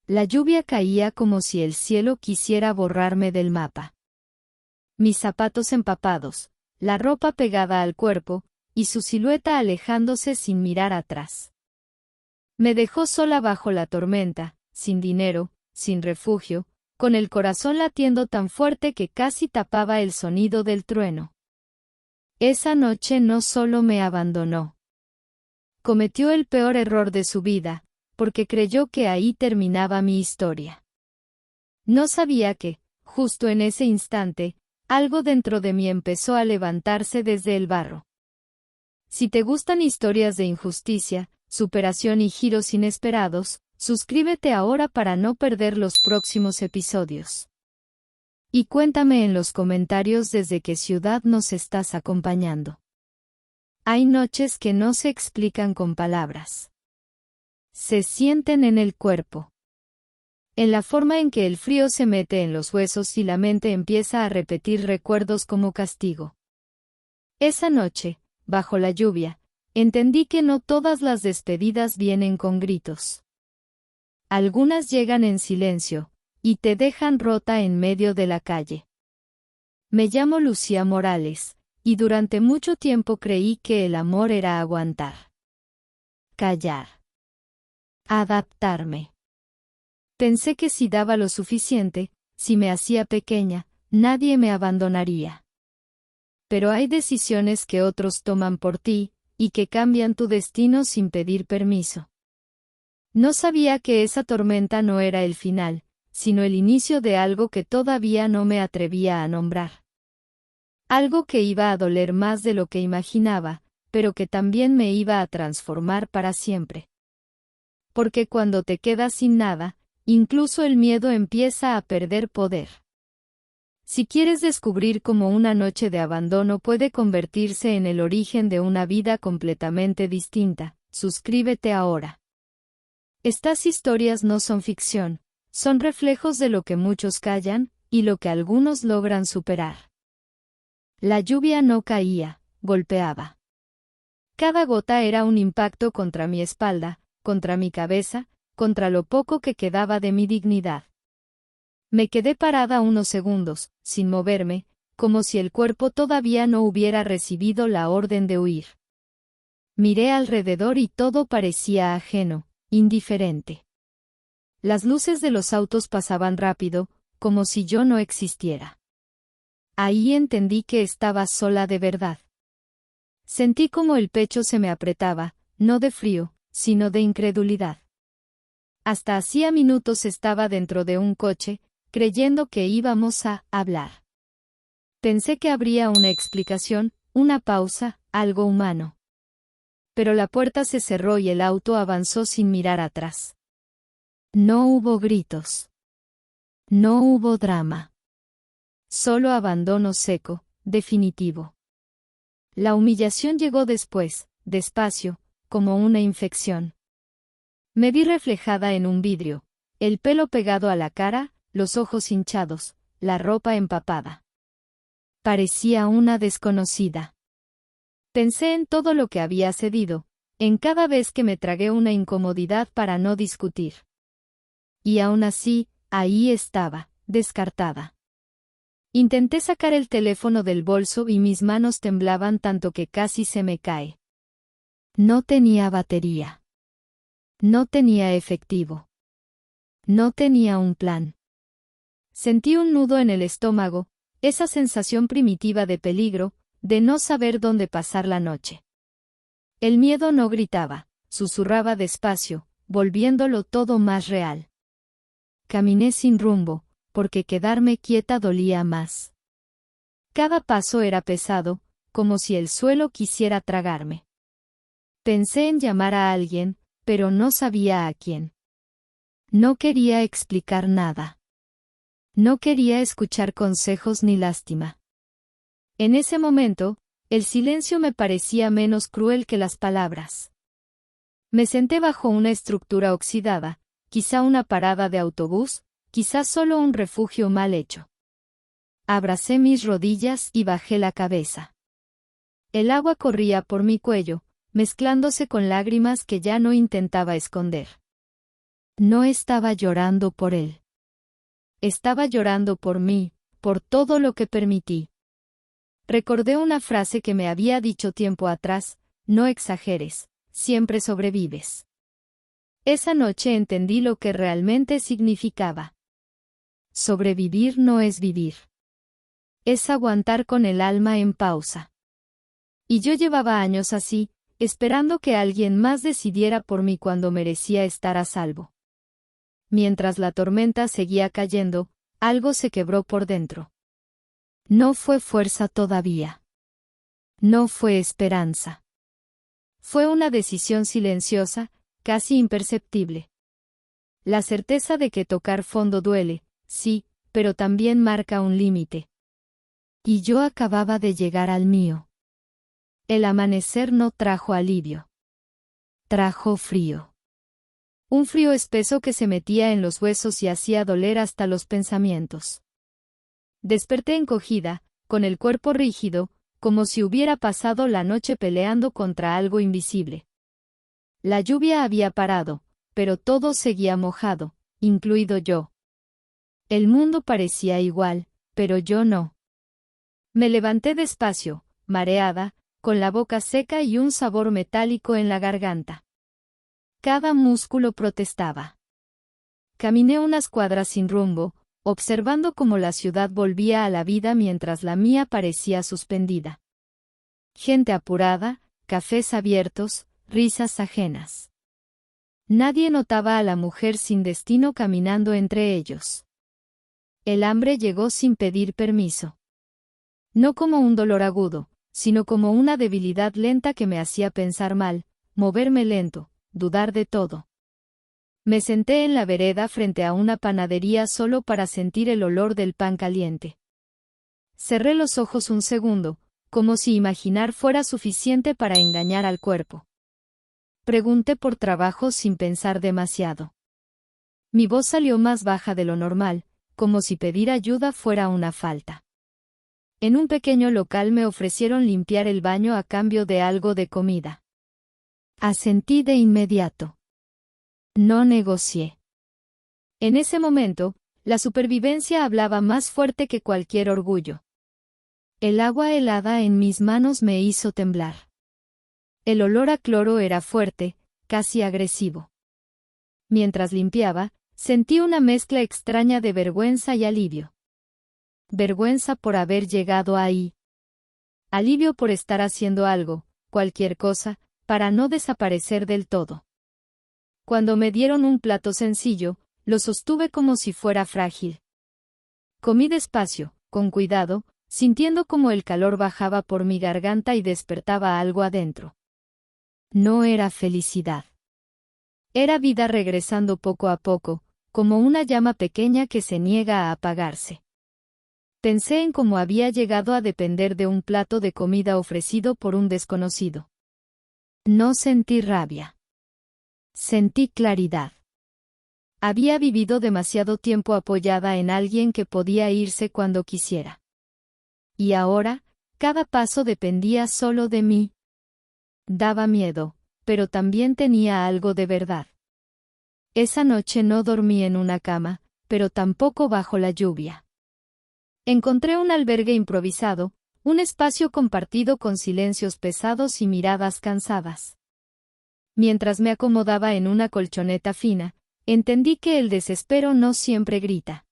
La lluvia caía como si el cielo quisiera borrarme del mapa. Mis zapatos empapados, la ropa pegada al cuerpo, y su silueta alejándose sin mirar atrás. Me dejó sola bajo la tormenta, sin dinero, sin refugio, con el corazón latiendo tan fuerte que casi tapaba el sonido del trueno. Esa noche no solo me abandonó. Cometió el peor error de su vida, porque creyó que ahí terminaba mi historia. No sabía que, justo en ese instante, algo dentro de mí empezó a levantarse desde el barro. Si te gustan historias de injusticia, superación y giros inesperados, suscríbete ahora para no perder los próximos episodios. Y cuéntame en los comentarios desde qué ciudad nos estás acompañando. Hay noches que no se explican con palabras. Se sienten en el cuerpo. En la forma en que el frío se mete en los huesos y la mente empieza a repetir recuerdos como castigo. Esa noche, bajo la lluvia, entendí que no todas las despedidas vienen con gritos. Algunas llegan en silencio, y te dejan rota en medio de la calle. Me llamo Lucía Morales, y durante mucho tiempo creí que el amor era aguantar. Callar. Adaptarme. Pensé que si daba lo suficiente, si me hacía pequeña, nadie me abandonaría. Pero hay decisiones que otros toman por ti, y que cambian tu destino sin pedir permiso. No sabía que esa tormenta no era el final, sino el inicio de algo que todavía no me atrevía a nombrar. Algo que iba a doler más de lo que imaginaba, pero que también me iba a transformar para siempre. Porque cuando te quedas sin nada, incluso el miedo empieza a perder poder. Si quieres descubrir cómo una noche de abandono puede convertirse en el origen de una vida completamente distinta, suscríbete ahora. Estas historias no son ficción, son reflejos de lo que muchos callan, y lo que algunos logran superar. La lluvia no caía, golpeaba. Cada gota era un impacto contra mi espalda, contra mi cabeza, contra lo poco que quedaba de mi dignidad. Me quedé parada unos segundos, sin moverme, como si el cuerpo todavía no hubiera recibido la orden de huir. Miré alrededor y todo parecía ajeno, indiferente. Las luces de los autos pasaban rápido, como si yo no existiera. Ahí entendí que estaba sola de verdad. Sentí como el pecho se me apretaba, no de frío, sino de incredulidad. Hasta hacía minutos estaba dentro de un coche, creyendo que íbamos a hablar. Pensé que habría una explicación, una pausa, algo humano. Pero la puerta se cerró y el auto avanzó sin mirar atrás. No hubo gritos. No hubo drama. Solo abandono seco, definitivo. La humillación llegó después, despacio, como una infección. Me vi reflejada en un vidrio, el pelo pegado a la cara, los ojos hinchados, la ropa empapada. Parecía una desconocida. Pensé en todo lo que había cedido, en cada vez que me tragué una incomodidad para no discutir. Y aún así, ahí estaba, descartada. Intenté sacar el teléfono del bolso y mis manos temblaban tanto que casi se me cae. No tenía batería. No tenía efectivo. No tenía un plan. Sentí un nudo en el estómago, esa sensación primitiva de peligro, de no saber dónde pasar la noche. El miedo no gritaba, susurraba despacio, volviéndolo todo más real. Caminé sin rumbo, porque quedarme quieta dolía más. Cada paso era pesado, como si el suelo quisiera tragarme. Pensé en llamar a alguien, pero no sabía a quién. No quería explicar nada. No quería escuchar consejos ni lástima. En ese momento, el silencio me parecía menos cruel que las palabras. Me senté bajo una estructura oxidada, quizá una parada de autobús, quizás solo un refugio mal hecho. Abracé mis rodillas y bajé la cabeza. El agua corría por mi cuello, mezclándose con lágrimas que ya no intentaba esconder. No estaba llorando por él. Estaba llorando por mí, por todo lo que permití. Recordé una frase que me había dicho tiempo atrás: no exageres, siempre sobrevives. Esa noche entendí lo que realmente significaba. Sobrevivir no es vivir. Es aguantar con el alma en pausa. Y yo llevaba años así, esperando que alguien más decidiera por mí cuando merecía estar a salvo. Mientras la tormenta seguía cayendo, algo se quebró por dentro. No fue fuerza todavía. No fue esperanza. Fue una decisión silenciosa, casi imperceptible. La certeza de que tocar fondo duele, sí, pero también marca un límite. Y yo acababa de llegar al mío. El amanecer no trajo alivio. Trajo frío. Un frío espeso que se metía en los huesos y hacía doler hasta los pensamientos. Desperté encogida, con el cuerpo rígido, como si hubiera pasado la noche peleando contra algo invisible. La lluvia había parado, pero todo seguía mojado, incluido yo. El mundo parecía igual, pero yo no. Me levanté despacio, mareada, con la boca seca y un sabor metálico en la garganta. Cada músculo protestaba. Caminé unas cuadras sin rumbo, observando cómo la ciudad volvía a la vida mientras la mía parecía suspendida. Gente apurada, cafés abiertos, risas ajenas. Nadie notaba a la mujer sin destino caminando entre ellos. El hambre llegó sin pedir permiso. No como un dolor agudo, sino como una debilidad lenta que me hacía pensar mal, moverme lento, dudar de todo. Me senté en la vereda frente a una panadería solo para sentir el olor del pan caliente. Cerré los ojos un segundo, como si imaginar fuera suficiente para engañar al cuerpo. Pregunté por trabajo sin pensar demasiado. Mi voz salió más baja de lo normal, como si pedir ayuda fuera una falta. En un pequeño local me ofrecieron limpiar el baño a cambio de algo de comida. Asentí de inmediato. No negocié. En ese momento, la supervivencia hablaba más fuerte que cualquier orgullo. El agua helada en mis manos me hizo temblar. El olor a cloro era fuerte, casi agresivo. Mientras limpiaba, sentí una mezcla extraña de vergüenza y alivio. Vergüenza por haber llegado ahí. Alivio por estar haciendo algo, cualquier cosa, para no desaparecer del todo. Cuando me dieron un plato sencillo, lo sostuve como si fuera frágil. Comí despacio, con cuidado, sintiendo como el calor bajaba por mi garganta y despertaba algo adentro. No era felicidad. Era vida regresando poco a poco, como una llama pequeña que se niega a apagarse. Pensé en cómo había llegado a depender de un plato de comida ofrecido por un desconocido. No sentí rabia. Sentí claridad. Había vivido demasiado tiempo apoyada en alguien que podía irse cuando quisiera. Y ahora, cada paso dependía solo de mí. Daba miedo, pero también tenía algo de verdad. Esa noche no dormí en una cama, pero tampoco bajo la lluvia. Encontré un albergue improvisado, un espacio compartido con silencios pesados y miradas cansadas. Mientras me acomodaba en una colchoneta fina, entendí que el desespero no siempre grita.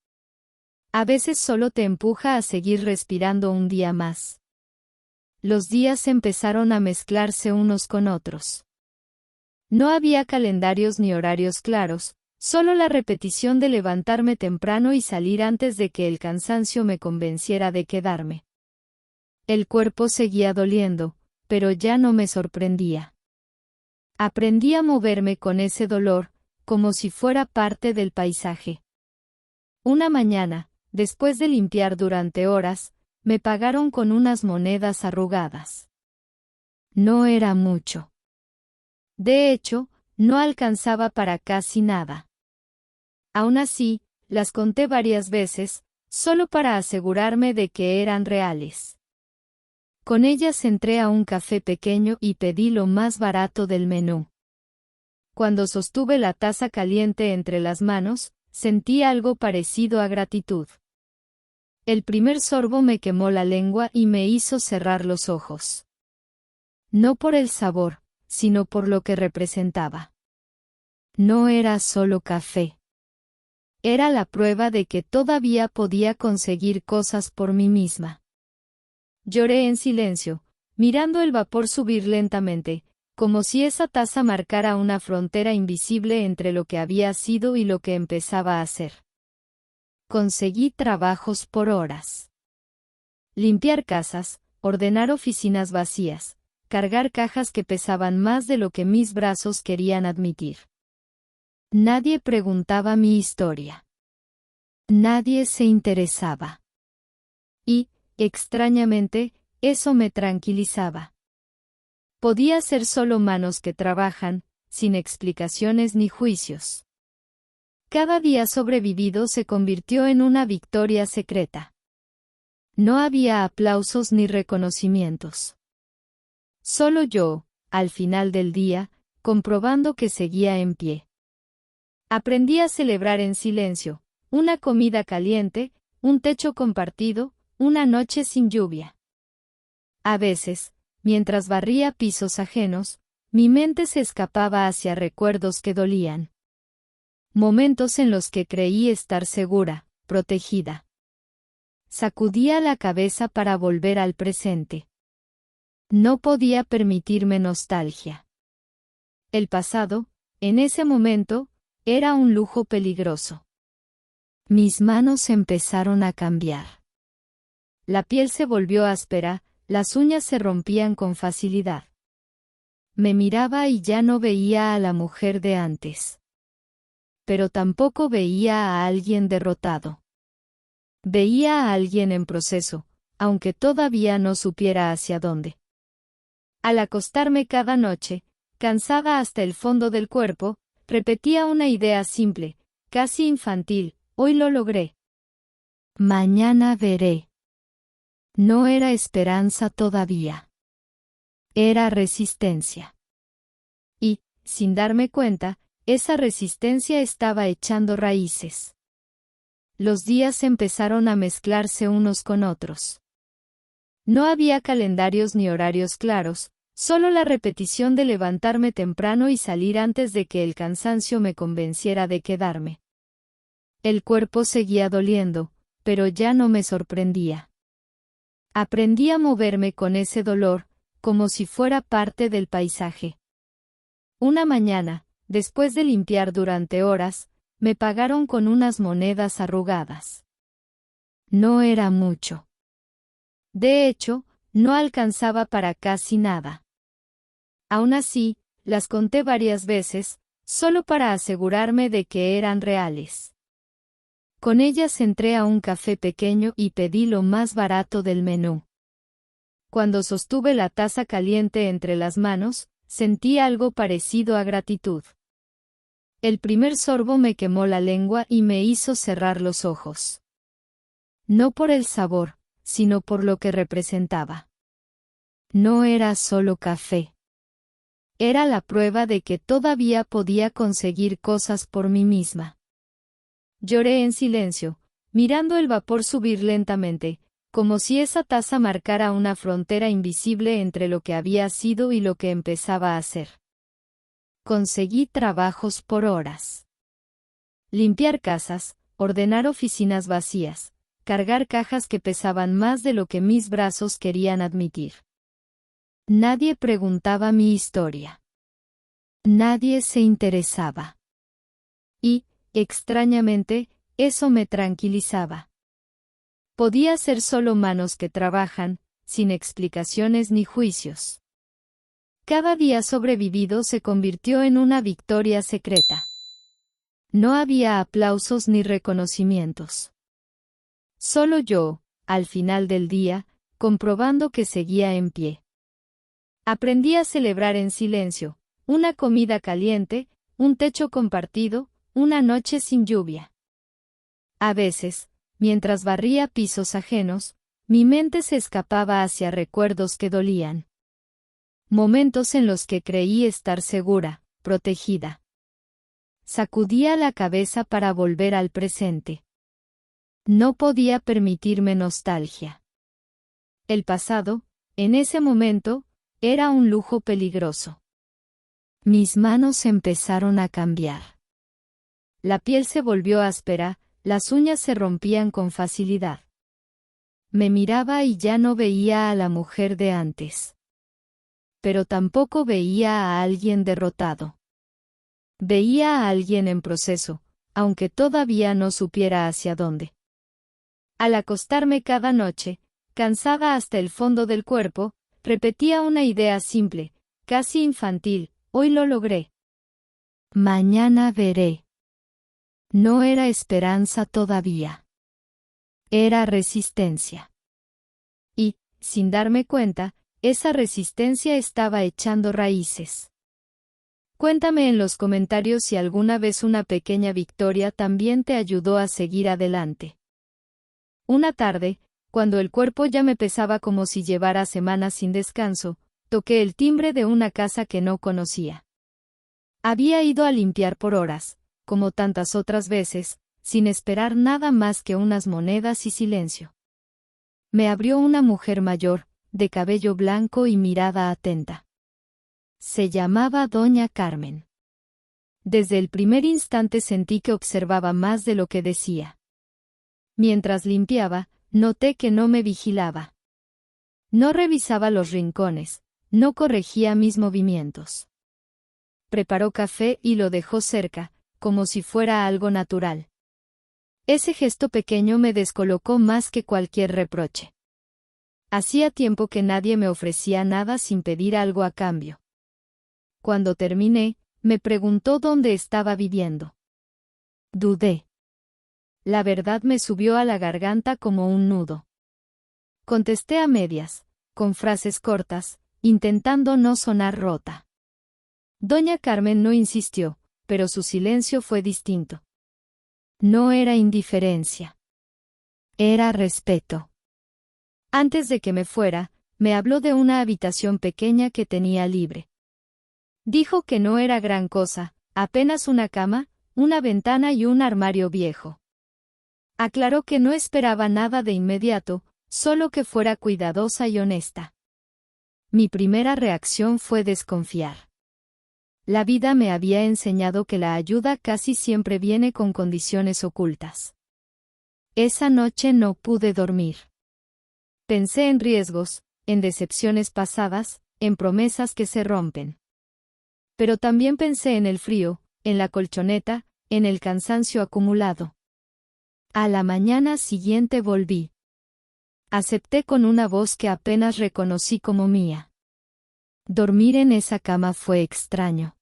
A veces solo te empuja a seguir respirando un día más. Los días empezaron a mezclarse unos con otros. No había calendarios ni horarios claros, solo la repetición de levantarme temprano y salir antes de que el cansancio me convenciera de quedarme. El cuerpo seguía doliendo, pero ya no me sorprendía. Aprendí a moverme con ese dolor, como si fuera parte del paisaje. Una mañana, después de limpiar durante horas, me pagaron con unas monedas arrugadas. No era mucho. De hecho, no alcanzaba para casi nada. Aún así, las conté varias veces, solo para asegurarme de que eran reales. Con ellas entré a un café pequeño y pedí lo más barato del menú. Cuando sostuve la taza caliente entre las manos, sentí algo parecido a gratitud. El primer sorbo me quemó la lengua y me hizo cerrar los ojos. No por el sabor, sino por lo que representaba. No era solo café. Era la prueba de que todavía podía conseguir cosas por mí misma. Lloré en silencio, mirando el vapor subir lentamente, como si esa taza marcara una frontera invisible entre lo que había sido y lo que empezaba a ser. Conseguí trabajos por horas. Limpiar casas, ordenar oficinas vacías, cargar cajas que pesaban más de lo que mis brazos querían admitir. Nadie preguntaba mi historia. Nadie se interesaba. Y, extrañamente, eso me tranquilizaba. Podía ser solo manos que trabajan, sin explicaciones ni juicios. Cada día sobrevivido se convirtió en una victoria secreta. No había aplausos ni reconocimientos. Solo yo, al final del día, comprobando que seguía en pie. Aprendí a celebrar en silencio, una comida caliente, un techo compartido, una noche sin lluvia. A veces, mientras barría pisos ajenos, mi mente se escapaba hacia recuerdos que dolían. Momentos en los que creí estar segura, protegida. Sacudía la cabeza para volver al presente. No podía permitirme nostalgia. El pasado, en ese momento, era un lujo peligroso. Mis manos empezaron a cambiar. La piel se volvió áspera, las uñas se rompían con facilidad. Me miraba y ya no veía a la mujer de antes. Pero tampoco veía a alguien derrotado. Veía a alguien en proceso, aunque todavía no supiera hacia dónde. Al acostarme cada noche, cansada hasta el fondo del cuerpo, repetía una idea simple, casi infantil: hoy lo logré. Mañana veré. No era esperanza todavía. Era resistencia. Y, sin darme cuenta, esa resistencia estaba echando raíces. Los días empezaron a mezclarse unos con otros. No había calendarios ni horarios claros, solo la repetición de levantarme temprano y salir antes de que el cansancio me convenciera de quedarme. El cuerpo seguía doliendo, pero ya no me sorprendía. Aprendí a moverme con ese dolor, como si fuera parte del paisaje. Una mañana, después de limpiar durante horas, me pagaron con unas monedas arrugadas. No era mucho. De hecho, no alcanzaba para casi nada. Aún así, las conté varias veces, solo para asegurarme de que eran reales. Con ellas entré a un café pequeño y pedí lo más barato del menú. Cuando sostuve la taza caliente entre las manos, sentí algo parecido a gratitud. El primer sorbo me quemó la lengua y me hizo cerrar los ojos. No por el sabor, sino por lo que representaba. No era solo café. Era la prueba de que todavía podía conseguir cosas por mí misma. Lloré en silencio, mirando el vapor subir lentamente, como si esa taza marcara una frontera invisible entre lo que había sido y lo que empezaba a ser. Conseguí trabajos por horas. Limpiar casas, ordenar oficinas vacías, cargar cajas que pesaban más de lo que mis brazos querían admitir. Nadie preguntaba mi historia. Nadie se interesaba. Y, extrañamente, eso me tranquilizaba. Podía ser solo manos que trabajan, sin explicaciones ni juicios. Cada día sobrevivido se convirtió en una victoria secreta. No había aplausos ni reconocimientos. Solo yo, al final del día, comprobando que seguía en pie. Aprendí a celebrar en silencio, una comida caliente, un techo compartido, una noche sin lluvia. A veces, mientras barría pisos ajenos, mi mente se escapaba hacia recuerdos que dolían. Momentos en los que creí estar segura, protegida. sacudía la cabeza para volver al presente. No podía permitirme nostalgia. El pasado, en ese momento, era un lujo peligroso. Mis manos empezaron a cambiar. La piel se volvió áspera, las uñas se rompían con facilidad. Me miraba y ya no veía a la mujer de antes. Pero tampoco veía a alguien derrotado. Veía a alguien en proceso, aunque todavía no supiera hacia dónde. Al acostarme cada noche, cansada hasta el fondo del cuerpo, repetía una idea simple, casi infantil: hoy lo logré. Mañana veré. No era esperanza todavía. Era resistencia. Y, sin darme cuenta, esa resistencia estaba echando raíces. Cuéntame en los comentarios si alguna vez una pequeña victoria también te ayudó a seguir adelante. Una tarde, cuando el cuerpo ya me pesaba como si llevara semanas sin descanso, toqué el timbre de una casa que no conocía. Había ido a limpiar por horas, como tantas otras veces, sin esperar nada más que unas monedas y silencio. Me abrió una mujer mayor, de cabello blanco y mirada atenta. Se llamaba Doña Carmen. Desde el primer instante sentí que observaba más de lo que decía. Mientras limpiaba, noté que no me vigilaba. No revisaba los rincones, no corregía mis movimientos. Preparó café y lo dejó cerca, como si fuera algo natural. Ese gesto pequeño me descolocó más que cualquier reproche. Hacía tiempo que nadie me ofrecía nada sin pedir algo a cambio. Cuando terminé, me preguntó dónde estaba viviendo. Dudé. La verdad me subió a la garganta como un nudo. Contesté a medias, con frases cortas, intentando no sonar rota. Doña Carmen no insistió, pero su silencio fue distinto. No era indiferencia. Era respeto. Antes de que me fuera, me habló de una habitación pequeña que tenía libre. Dijo que no era gran cosa, apenas una cama, una ventana y un armario viejo. Aclaró que no esperaba nada de inmediato, solo que fuera cuidadosa y honesta. Mi primera reacción fue desconfiar. La vida me había enseñado que la ayuda casi siempre viene con condiciones ocultas. Esa noche no pude dormir. Pensé en riesgos, en decepciones pasadas, en promesas que se rompen. Pero también pensé en el frío, en la colchoneta, en el cansancio acumulado. A la mañana siguiente volví. Acepté con una voz que apenas reconocí como mía. Dormir en esa cama fue extraño.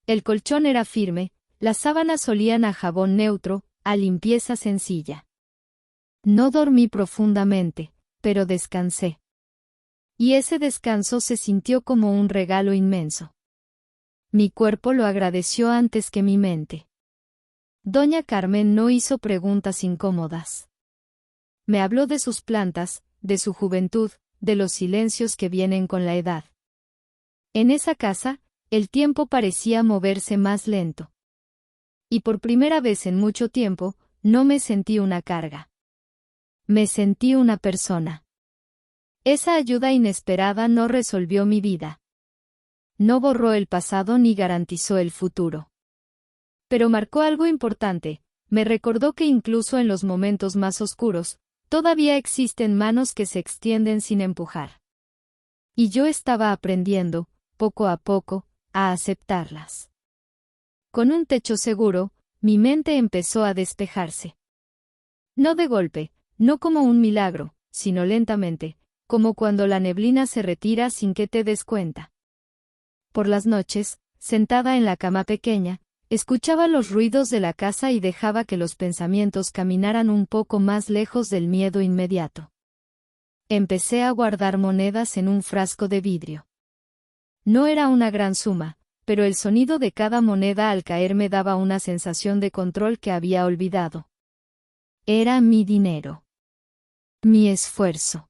El colchón era firme, las sábanas olían a jabón neutro, a limpieza sencilla. No dormí profundamente, pero descansé. Y ese descanso se sintió como un regalo inmenso. Mi cuerpo lo agradeció antes que mi mente. Doña Carmen no hizo preguntas incómodas. Me habló de sus plantas, de su juventud, de los silencios que vienen con la edad. En esa casa, el tiempo parecía moverse más lento. Y por primera vez en mucho tiempo, no me sentí una carga. Me sentí una persona. Esa ayuda inesperada no resolvió mi vida. No borró el pasado ni garantizó el futuro. Pero marcó algo importante, me recordó que incluso en los momentos más oscuros, todavía existen manos que se extienden sin empujar. Y yo estaba aprendiendo, poco a poco, a aceptarlas. Con un techo seguro, mi mente empezó a despejarse. No de golpe, no como un milagro, sino lentamente, como cuando la neblina se retira sin que te des cuenta. Por las noches, sentada en la cama pequeña, escuchaba los ruidos de la casa y dejaba que los pensamientos caminaran un poco más lejos del miedo inmediato. Empecé a guardar monedas en un frasco de vidrio. No era una gran suma, pero el sonido de cada moneda al caer me daba una sensación de control que había olvidado. Era mi dinero. Mi esfuerzo.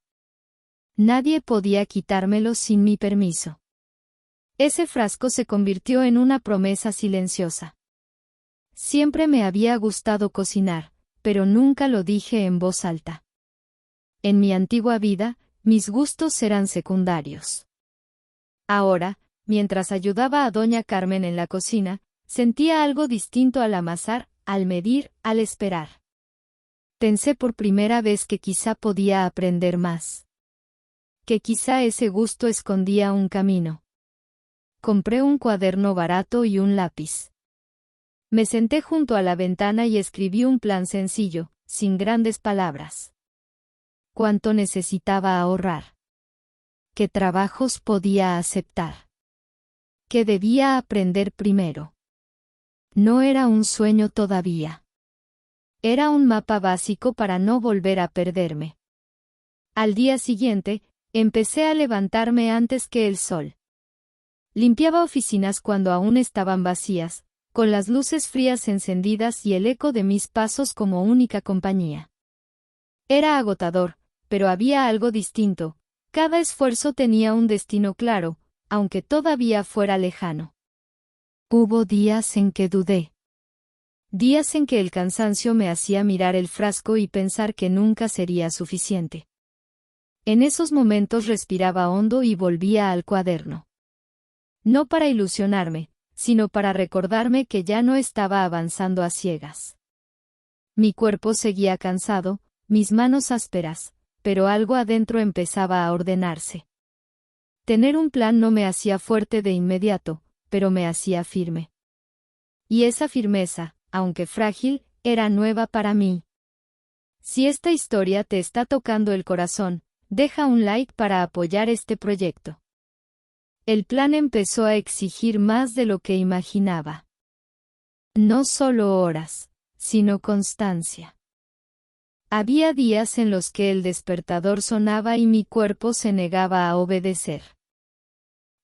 Nadie podía quitármelo sin mi permiso. Ese frasco se convirtió en una promesa silenciosa. Siempre me había gustado cocinar, pero nunca lo dije en voz alta. En mi antigua vida, mis gustos eran secundarios. Ahora, mientras ayudaba a doña Carmen en la cocina, sentía algo distinto al amasar, al medir, al esperar. Pensé por primera vez que quizá podía aprender más. Que quizá ese gusto escondía un camino. Compré un cuaderno barato y un lápiz. Me senté junto a la ventana y escribí un plan sencillo, sin grandes palabras. ¿Cuánto necesitaba ahorrar? ¿Qué trabajos podía aceptar? ¿Qué debía aprender primero? No era un sueño todavía. Era un mapa básico para no volver a perderme. Al día siguiente, empecé a levantarme antes que el sol. Limpiaba oficinas cuando aún estaban vacías, con las luces frías encendidas y el eco de mis pasos como única compañía. Era agotador, pero había algo distinto. Cada esfuerzo tenía un destino claro, aunque todavía fuera lejano. Hubo días en que dudé. Días en que el cansancio me hacía mirar el frasco y pensar que nunca sería suficiente. En esos momentos respiraba hondo y volvía al cuaderno. No para ilusionarme, sino para recordarme que ya no estaba avanzando a ciegas. Mi cuerpo seguía cansado, mis manos ásperas, pero algo adentro empezaba a ordenarse. Tener un plan no me hacía fuerte de inmediato, pero me hacía firme. Y esa firmeza, aunque frágil, era nueva para mí. Si esta historia te está tocando el corazón, deja un like para apoyar este proyecto. El plan empezó a exigir más de lo que imaginaba. No solo horas, sino constancia. Había días en los que el despertador sonaba y mi cuerpo se negaba a obedecer.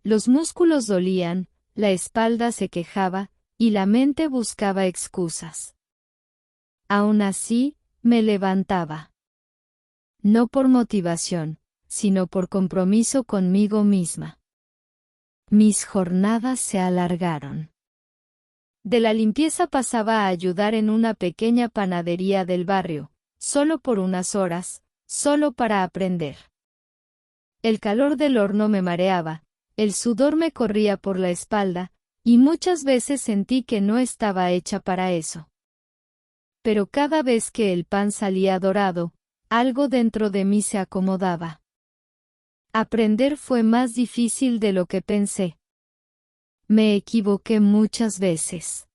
Los músculos dolían, la espalda se quejaba, y la mente buscaba excusas. Aún así, me levantaba. No por motivación, sino por compromiso conmigo misma. Mis jornadas se alargaron. De la limpieza pasaba a ayudar en una pequeña panadería del barrio, solo por unas horas, solo para aprender. El calor del horno me mareaba, el sudor me corría por la espalda, y muchas veces sentí que no estaba hecha para eso. Pero cada vez que el pan salía dorado, algo dentro de mí se acomodaba. Aprender fue más difícil de lo que pensé. Me equivoqué muchas veces.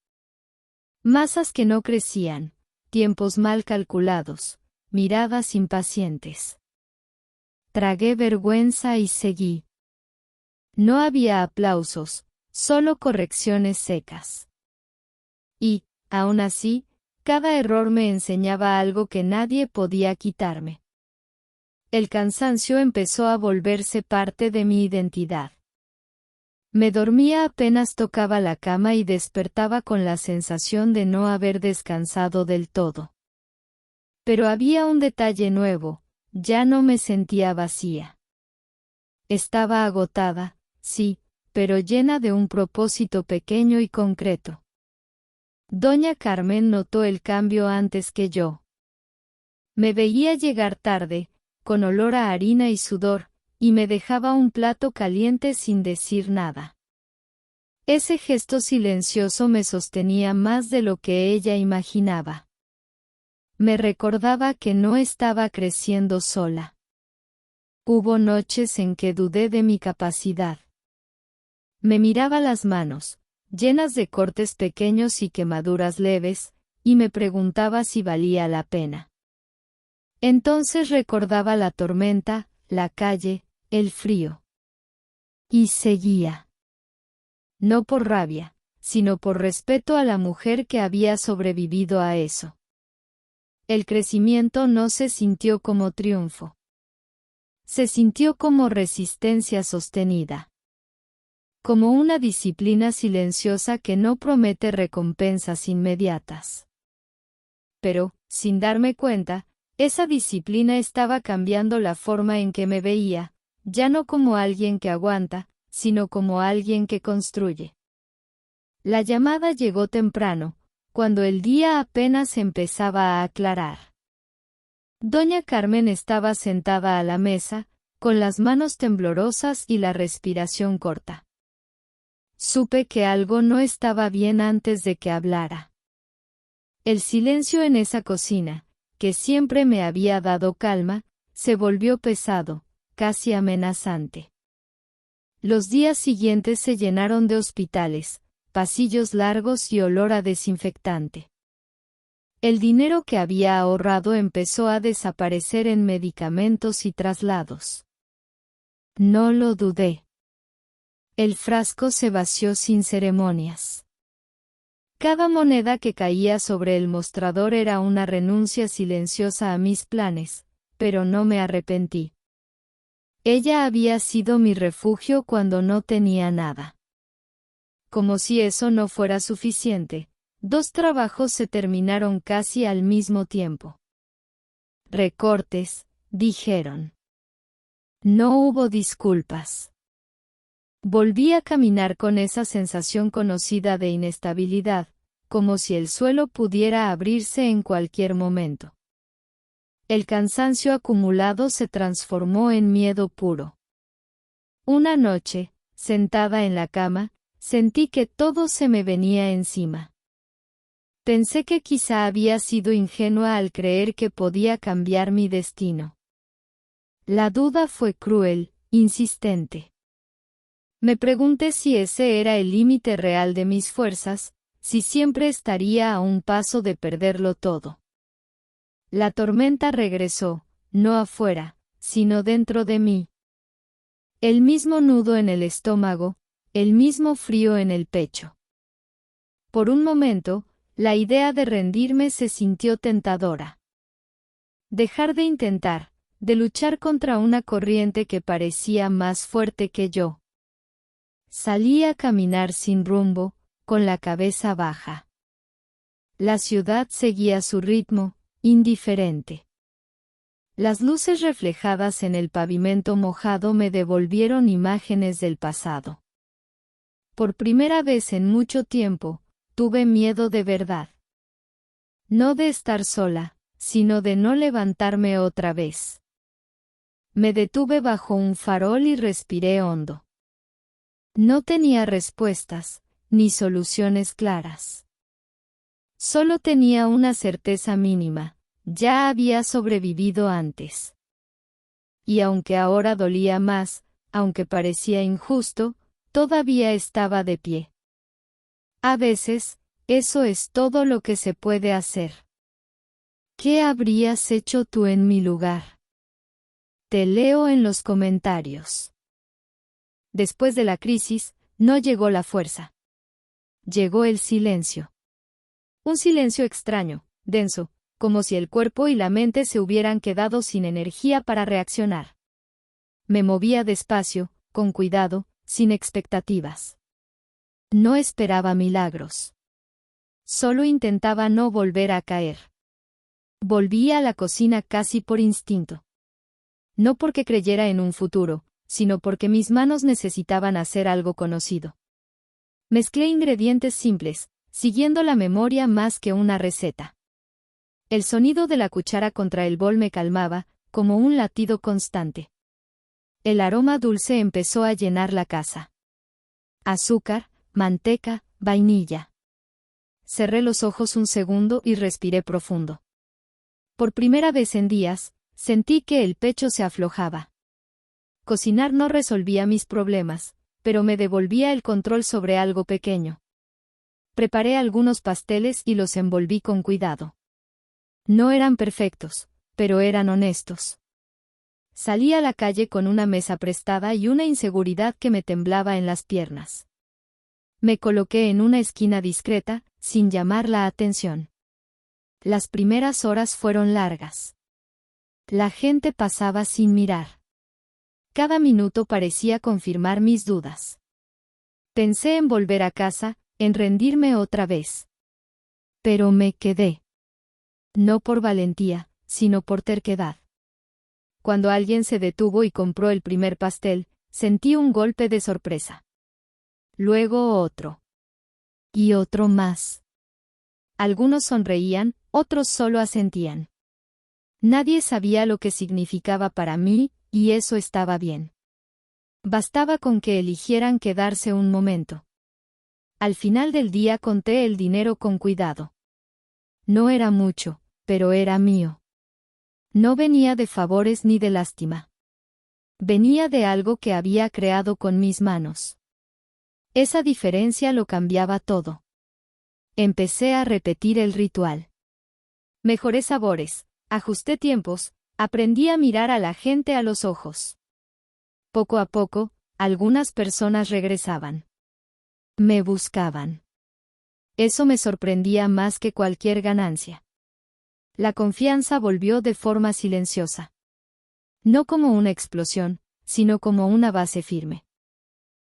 Masas que no crecían, tiempos mal calculados, miradas impacientes. Tragué vergüenza y seguí. No había aplausos, solo correcciones secas. Y, aún así, cada error me enseñaba algo que nadie podía quitarme. El cansancio empezó a volverse parte de mi identidad. Me dormía apenas tocaba la cama y despertaba con la sensación de no haber descansado del todo. Pero había un detalle nuevo, ya no me sentía vacía. Estaba agotada, sí, pero llena de un propósito pequeño y concreto. Doña Carmen notó el cambio antes que yo. Me veía llegar tarde, con olor a harina y sudor, y me dejaba un plato caliente sin decir nada. Ese gesto silencioso me sostenía más de lo que ella imaginaba. Me recordaba que no estaba creciendo sola. Hubo noches en que dudé de mi capacidad. Me miraba las manos, llenas de cortes pequeños y quemaduras leves, y me preguntaba si valía la pena. Entonces recordaba la tormenta, la calle, el frío. Y seguía. No por rabia, sino por respeto a la mujer que había sobrevivido a eso. El crecimiento no se sintió como triunfo. Se sintió como resistencia sostenida. Como una disciplina silenciosa que no promete recompensas inmediatas. Pero, sin darme cuenta, esa disciplina estaba cambiando la forma en que me veía, ya no como alguien que aguanta, sino como alguien que construye. La llamada llegó temprano, cuando el día apenas empezaba a aclarar. Doña Carmen estaba sentada a la mesa, con las manos temblorosas y la respiración corta. Supe que algo no estaba bien antes de que hablara. El silencio en esa cocina, que siempre me había dado calma, se volvió pesado, casi amenazante. Los días siguientes se llenaron de hospitales, pasillos largos y olor a desinfectante. El dinero que había ahorrado empezó a desaparecer en medicamentos y traslados. No lo dudé. El frasco se vació sin ceremonias. Cada moneda que caía sobre el mostrador era una renuncia silenciosa a mis planes, pero no me arrepentí. Ella había sido mi refugio cuando no tenía nada. Como si eso no fuera suficiente, 2 trabajos se terminaron casi al mismo tiempo. Recortes, dijeron. No hubo disculpas. Volví a caminar con esa sensación conocida de inestabilidad, como si el suelo pudiera abrirse en cualquier momento. El cansancio acumulado se transformó en miedo puro. Una noche, sentada en la cama, sentí que todo se me venía encima. Pensé que quizá había sido ingenua al creer que podía cambiar mi destino. La duda fue cruel, insistente. Me pregunté si ese era el límite real de mis fuerzas, si siempre estaría a un paso de perderlo todo. La tormenta regresó, no afuera, sino dentro de mí. El mismo nudo en el estómago, el mismo frío en el pecho. Por un momento, la idea de rendirme se sintió tentadora. Dejar de intentar, de luchar contra una corriente que parecía más fuerte que yo. Salí a caminar sin rumbo, con la cabeza baja. La ciudad seguía su ritmo, indiferente. Las luces reflejadas en el pavimento mojado me devolvieron imágenes del pasado. Por primera vez en mucho tiempo, tuve miedo de verdad. No de estar sola, sino de no levantarme otra vez. Me detuve bajo un farol y respiré hondo. No tenía respuestas, ni soluciones claras. Solo tenía una certeza mínima, ya había sobrevivido antes. Y aunque ahora dolía más, aunque parecía injusto, todavía estaba de pie. A veces, eso es todo lo que se puede hacer. ¿Qué habrías hecho tú en mi lugar? Te leo en los comentarios. Después de la crisis, no llegó la fuerza. Llegó el silencio. Un silencio extraño, denso, como si el cuerpo y la mente se hubieran quedado sin energía para reaccionar. Me movía despacio, con cuidado, sin expectativas. No esperaba milagros. Solo intentaba no volver a caer. Volví a la cocina casi por instinto. No porque creyera en un futuro, sino porque mis manos necesitaban hacer algo conocido. Mezclé ingredientes simples, siguiendo la memoria más que una receta. El sonido de la cuchara contra el bol me calmaba, como un latido constante. El aroma dulce empezó a llenar la casa. Azúcar, manteca, vainilla. Cerré los ojos un segundo y respiré profundo. Por primera vez en días, sentí que el pecho se aflojaba. Cocinar no resolvía mis problemas, pero me devolvía el control sobre algo pequeño. Preparé algunos pasteles y los envolví con cuidado. No eran perfectos, pero eran honestos. Salí a la calle con una mesa prestada y una inseguridad que me temblaba en las piernas. Me coloqué en una esquina discreta, sin llamar la atención. Las primeras horas fueron largas. La gente pasaba sin mirar. Cada minuto parecía confirmar mis dudas. Pensé en volver a casa, en rendirme otra vez. Pero me quedé. No por valentía, sino por terquedad. Cuando alguien se detuvo y compró el primer pastel, sentí un golpe de sorpresa. Luego otro. Y otro más. Algunos sonreían, otros solo asentían. Nadie sabía lo que significaba para mí, y eso estaba bien. Bastaba con que eligieran quedarse un momento. Al final del día conté el dinero con cuidado. No era mucho, pero era mío. No venía de favores ni de lástima. Venía de algo que había creado con mis manos. Esa diferencia lo cambiaba todo. Empecé a repetir el ritual. Mejoré sabores, ajusté tiempos, aprendí a mirar a la gente a los ojos. Poco a poco, algunas personas regresaban. Me buscaban. Eso me sorprendía más que cualquier ganancia. La confianza volvió de forma silenciosa. No como una explosión, sino como una base firme.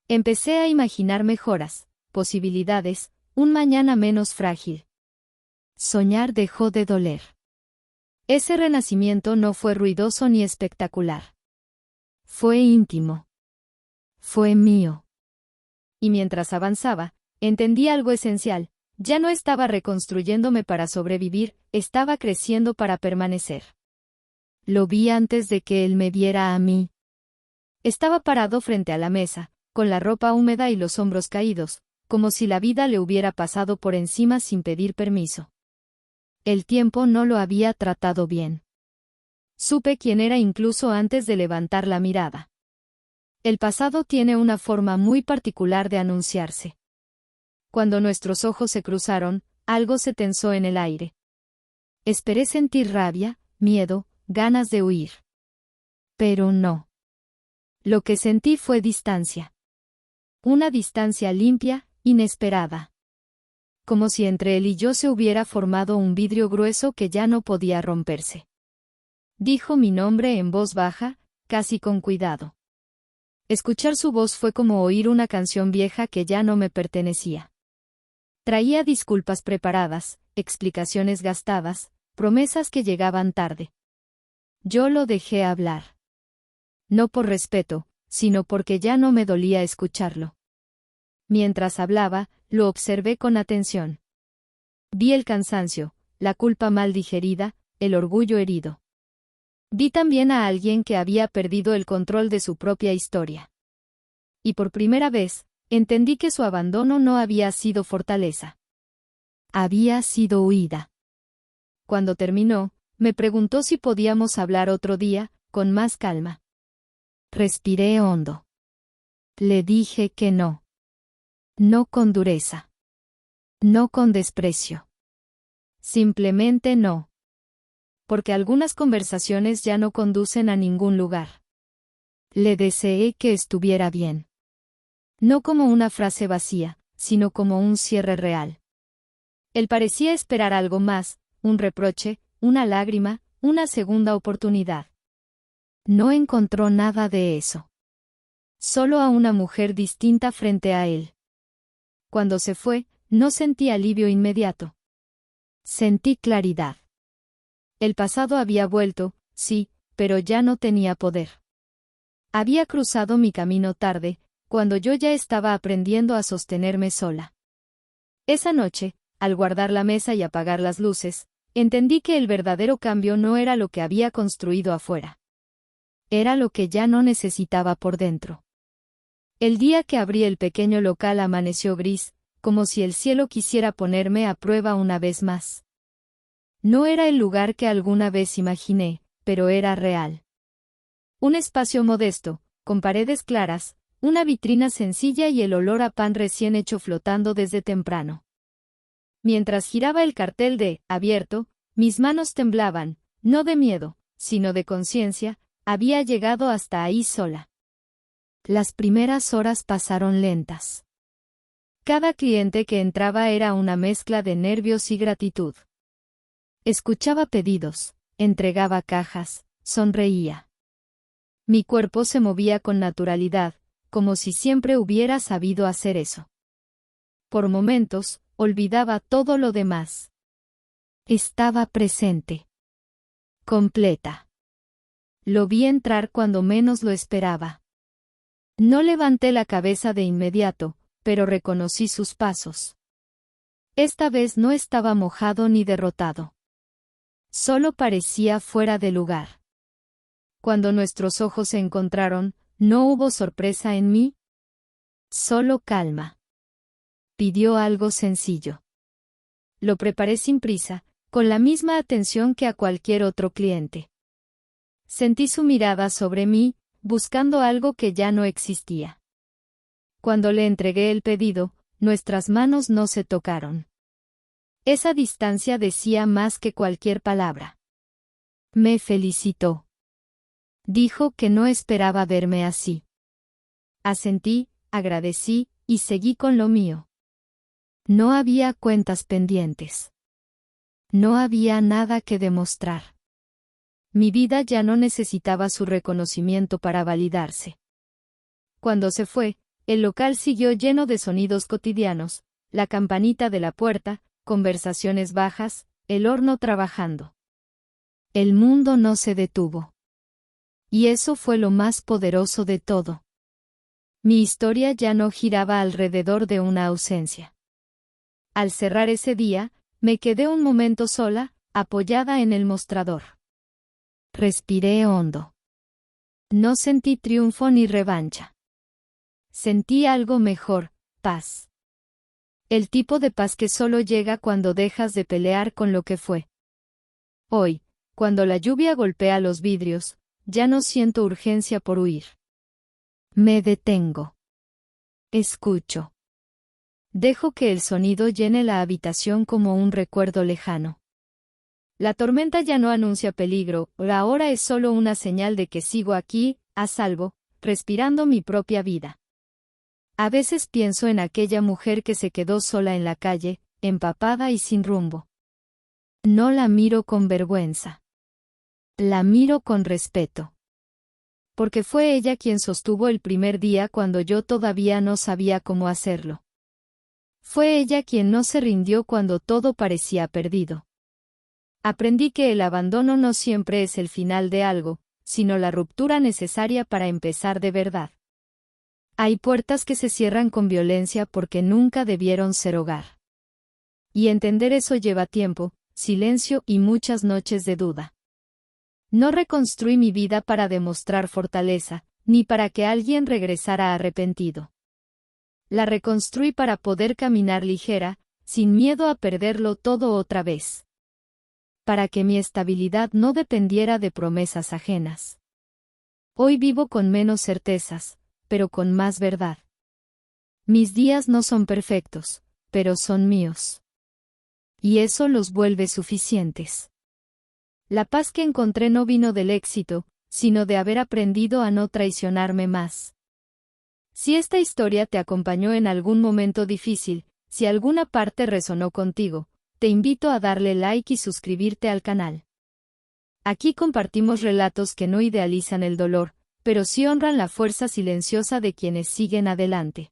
Empecé a imaginar mejoras, posibilidades, un mañana menos frágil. Soñar dejó de doler. Ese renacimiento no fue ruidoso ni espectacular. Fue íntimo. Fue mío. Y mientras avanzaba, entendí algo esencial. Ya no estaba reconstruyéndome para sobrevivir, estaba creciendo para permanecer. Lo vi antes de que él me viera a mí. Estaba parado frente a la mesa, con la ropa húmeda y los hombros caídos, como si la vida le hubiera pasado por encima sin pedir permiso. El tiempo no lo había tratado bien. Supe quién era incluso antes de levantar la mirada. El pasado tiene una forma muy particular de anunciarse. Cuando nuestros ojos se cruzaron, algo se tensó en el aire. Esperé sentir rabia, miedo, ganas de huir. Pero no. Lo que sentí fue distancia. Una distancia limpia, inesperada. Como si entre él y yo se hubiera formado un vidrio grueso que ya no podía romperse. Dijo mi nombre en voz baja, casi con cuidado. Escuchar su voz fue como oír una canción vieja que ya no me pertenecía. Traía disculpas preparadas, explicaciones gastadas, promesas que llegaban tarde. Yo lo dejé hablar. No por respeto, sino porque ya no me dolía escucharlo. Mientras hablaba, lo observé con atención. Vi el cansancio, la culpa mal digerida, el orgullo herido. Vi también a alguien que había perdido el control de su propia historia. Y por primera vez, entendí que su abandono no había sido fortaleza. Había sido huida. Cuando terminó, me preguntó si podíamos hablar otro día, con más calma. Respiré hondo. Le dije que no. No con dureza. No con desprecio. Simplemente no. Porque algunas conversaciones ya no conducen a ningún lugar. Le deseé que estuviera bien. No como una frase vacía, sino como un cierre real. Él parecía esperar algo más, un reproche, una lágrima, una segunda oportunidad. No encontró nada de eso. Solo a una mujer distinta frente a él. Cuando se fue, no sentí alivio inmediato. Sentí claridad. El pasado había vuelto, sí, pero ya no tenía poder. Había cruzado mi camino tarde, cuando yo ya estaba aprendiendo a sostenerme sola. Esa noche, al guardar la mesa y apagar las luces, entendí que el verdadero cambio no era lo que había construido afuera. Era lo que ya no necesitaba por dentro. El día que abrí el pequeño local amaneció gris, como si el cielo quisiera ponerme a prueba una vez más. No era el lugar que alguna vez imaginé, pero era real. Un espacio modesto, con paredes claras, una vitrina sencilla y el olor a pan recién hecho flotando desde temprano. Mientras giraba el cartel de «Abierto», mis manos temblaban, no de miedo, sino de conciencia, había llegado hasta ahí sola. Las primeras horas pasaron lentas. Cada cliente que entraba era una mezcla de nervios y gratitud. Escuchaba pedidos, entregaba cajas, sonreía. Mi cuerpo se movía con naturalidad, como si siempre hubiera sabido hacer eso. Por momentos, olvidaba todo lo demás. Estaba presente. Completa. Lo vi entrar cuando menos lo esperaba. No levanté la cabeza de inmediato, pero reconocí sus pasos. Esta vez no estaba mojado ni derrotado. Solo parecía fuera de lugar. Cuando nuestros ojos se encontraron, no hubo sorpresa en mí. Solo calma. Pidió algo sencillo. Lo preparé sin prisa, con la misma atención que a cualquier otro cliente. Sentí su mirada sobre mí, buscando algo que ya no existía. Cuando le entregué el pedido, nuestras manos no se tocaron. Esa distancia decía más que cualquier palabra. Me felicitó. Dijo que no esperaba verme así. Asentí, agradecí, y seguí con lo mío. No había cuentas pendientes. No había nada que demostrar. Mi vida ya no necesitaba su reconocimiento para validarse. Cuando se fue, el local siguió lleno de sonidos cotidianos, la campanita de la puerta, conversaciones bajas, el horno trabajando. El mundo no se detuvo. Y eso fue lo más poderoso de todo. Mi historia ya no giraba alrededor de una ausencia. Al cerrar ese día, me quedé un momento sola, apoyada en el mostrador. Respiré hondo. No sentí triunfo ni revancha. Sentí algo mejor, paz. El tipo de paz que solo llega cuando dejas de pelear con lo que fue. Hoy, cuando la lluvia golpea los vidrios, ya no siento urgencia por huir. Me detengo. Escucho. Dejo que el sonido llene la habitación como un recuerdo lejano. La tormenta ya no anuncia peligro, ahora es solo una señal de que sigo aquí, a salvo, respirando mi propia vida. A veces pienso en aquella mujer que se quedó sola en la calle, empapada y sin rumbo. No la miro con vergüenza. La miro con respeto. Porque fue ella quien sostuvo el primer día cuando yo todavía no sabía cómo hacerlo. Fue ella quien no se rindió cuando todo parecía perdido. Aprendí que el abandono no siempre es el final de algo, sino la ruptura necesaria para empezar de verdad. Hay puertas que se cierran con violencia porque nunca debieron ser hogar. Y entender eso lleva tiempo, silencio y muchas noches de duda. No reconstruí mi vida para demostrar fortaleza, ni para que alguien regresara arrepentido. La reconstruí para poder caminar ligera, sin miedo a perderlo todo otra vez. Para que mi estabilidad no dependiera de promesas ajenas. Hoy vivo con menos certezas, pero con más verdad. Mis días no son perfectos, pero son míos. Y eso los vuelve suficientes. La paz que encontré no vino del éxito, sino de haber aprendido a no traicionarme más. Si esta historia te acompañó en algún momento difícil, si alguna parte resonó contigo, te invito a darle like y suscribirte al canal. Aquí compartimos relatos que no idealizan el dolor, pero sí honran la fuerza silenciosa de quienes siguen adelante.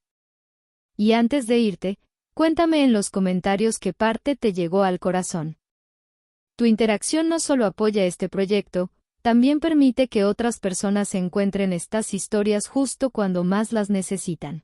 Y antes de irte, cuéntame en los comentarios qué parte te llegó al corazón. Tu interacción no solo apoya este proyecto, también permite que otras personas encuentren estas historias justo cuando más las necesitan.